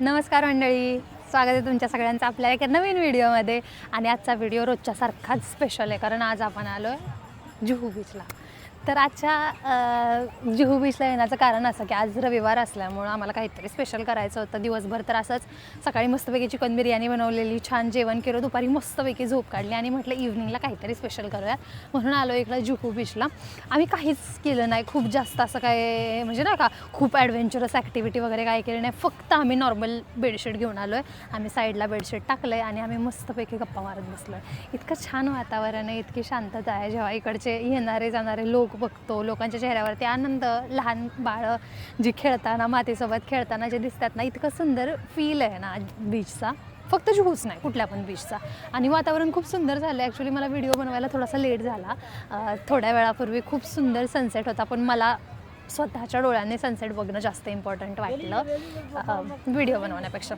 नमस्कार मंडळी, स्वागत आहे तुमच्या सगळ्यांचं आपल्या एका नवीन व्हिडिओमध्ये. आणि आजचा व्हिडिओ रोजच्या सारखाच स्पेशल आहे, कारण आज आपण आलो आहे जुहू बीचला. तर आजच्या जुहू बीचला येण्याचं कारण असं की आज रविवार असल्यामुळं आम्हाला काहीतरी स्पेशल करायचं होतं. दिवसभर तर असंच सकाळी मस्तपैकी चिकन बिर्याणी बनवलेली, छान जेवण केलं, दुपारी मस्तपैकी झोप काढली आणि म्हटलं इव्हनिंगला काहीतरी स्पेशल करूयात, म्हणून आलो इकडं जुहू बीचला. आम्ही काहीच केलं नाही, खूप जास्त असं काय म्हणजे नाही का खूप ॲडव्हेंचरस ॲक्टिव्हिटी वगैरे काय केली नाही. फक्त आम्ही नॉर्मल बेडशीट घेऊन आलो आहे. आम्ही साईडला बेडशीट टाकलं आहे आणि आम्ही मस्तपैकी गप्पा मारत बसलो आहे. इतकं छान वातावरण आहे, इतकी शांतता आहे. जेव्हा इकडचे येणारे जाणारे लोक बघतो, लोकांच्या चेहऱ्यावरती आनंद, लहान बाळं जी खेळताना मातीसोबत खेळताना जे दिसतात ना, इतकं सुंदर फील आहे ना बीचचा. फक्त जुहूच नाही, कुठल्या पण बीचचा. आणि वातावरण खूप सुंदर झालं. ॲक्च्युली मला व्हिडिओ बनवायला थोडासा लेट झाला. थोड्या वेळापूर्वी खूप सुंदर सनसेट होता, पण मला स्वतःच्या डोळ्यांनी सनसेट बघणं जास्त इम्पॉर्टंट वाटलं व्हिडिओ बनवण्यापेक्षा.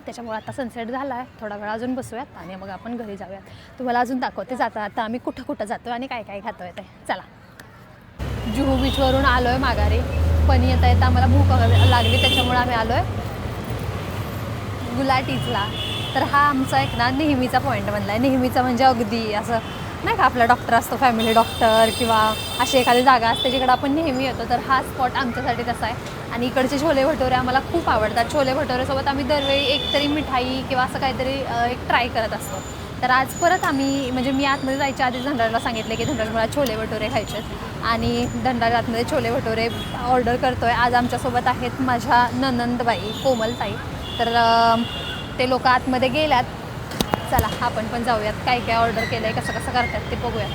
त्याच्यामुळे आता सनसेट झाला आहे, थोडा वेळ अजून बसूयात आणि मग आपण घरी जाऊयात. तुम्हाला अजून दाखवते जाता आता आम्ही कुठं कुठं जातो आणि काय काय खातो आहे ते. चला. जुहू बीचवरून आलो आहे माघारी, पण येता येता आम्हाला भूक लागली, त्याच्यामुळे आम्ही आलो आहे गुलाटीजला. तर हा आमचा एक ना नेहमीचा पॉईंट बनला आहे. नेहमीचा म्हणजे अगदी असं नाही का, आपला डॉक्टर असतो, फॅमिली डॉक्टर किंवा अशी एखादी जागा असते जिकडं आपण नेहमी येतो, तर हा स्पॉट आमच्यासाठी तसा आहे. आणि इकडचे छोले भटोरे आम्हाला खूप आवडतात. छोले भटोरेसोबत आम्ही दरवेळी एकतरी मिठाई किंवा असं काहीतरी एक ट्राय करत असतो. तर आज परत आम्ही म्हणजे मी आतमध्ये जायच्या आधी धनराजला सांगितले की धनराज मला छोले भटोरे खायचे आहेत, आणि धनराज आतमध्ये छोले भटोरे ऑर्डर करतो आहे. आज आमच्यासोबत आहेत माझ्या ननंदबाई, कोमलताई. तर ते लोक आतमध्ये गेल्यात. चला आपण पण जाऊयात, काय काय ऑर्डर केलं आहे, कसं कसं करतात ते बघूयात.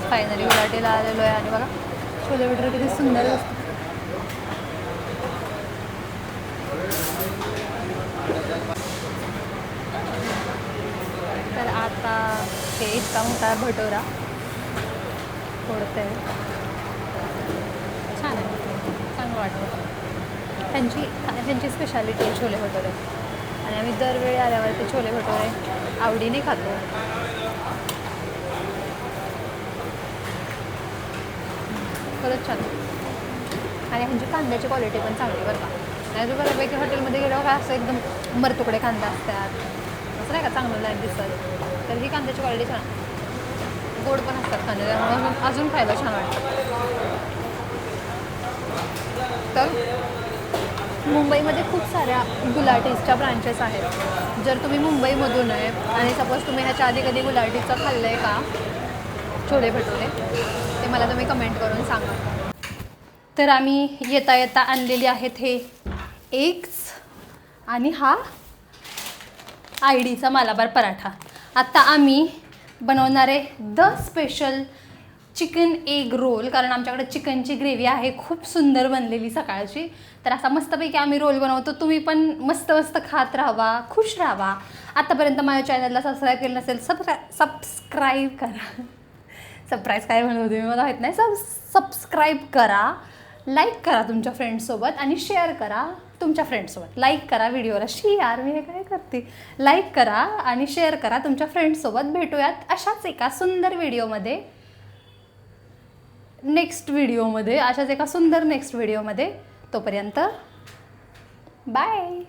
फायनली गुलाटीला आलेलो आहे आणि बघा छोले भटोरे किती सुंदर असतात. तर आता हे इतका मोठा भटोरा फोडते, छान आहे, चांगलं वाटतं. ह्यांची स्पेशालिटी आहे छोले भटोरे, आणि आम्ही दरवेळी आल्यावर ते छोले भटोरे आवडीने खातो. खरंच छान. आणि ह्यांची कांद्याची क्वालिटी पण चांगली बरं का. नाही तर बऱ्यापैकी हॉटेलमध्ये गेल्यावर काय असं एकदम मरतुकडे कांदा असतात, असं नाही का चांगलं नाही दिसत. तर ही कांद्याची क्वालिटी छान, गोड पण असतात कांदे, त्यामुळे अजून खायला छान वाटतं. तर मुंबईमध्ये खूप साऱ्या गुलाटीजच्या ब्रांचेस आहेत. जर तुम्ही मुंबईमधून आहे आणि सपोज तुम्ही ह्याच्या आधी कधी गुलाटीचं खाल्लं आहे का छोले भटोरे, ते मला तुम्ही कमेंट करून सांगा. तर आम्ही येता येता आणलेली आहेत हे एग्स आणि हा आयडीचा मलाबार पराठा. आता आम्ही बनवणार आहे the special chicken egg roll, कारण आमच्याकडे चिकनची ग्रेव्ही आहे खूप सुंदर बनलेली सकाळची. तर असा मस्तपैकी आम्ही रोल बनवतो. तुम्ही पण मस्त मस्त खात राहावा, खुश राहावा. आतापर्यंत माझ्या चॅनलला सबस्क्राईब केलं नसेल, सबस्क्राईब करा. सरप्राईज काय म्हणत होते मी, मला माहीत नाही. सबस्क्राईब करा, लाईक करा तुमच्या फ्रेंड्ससोबत आणि शेअर करा तुमच्या फ्रेंड्ससोबत. लाईक करा व्हिडिओला. यार मी हे काय करते. लाईक करा आणि शेअर करा तुमच्या फ्रेंड्ससोबत. भेटूयात अशाच एका सुंदर व्हिडिओमध्ये अशाच एका सुंदर नेक्स्ट व्हिडिओमध्ये. तोपर्यंत बाय.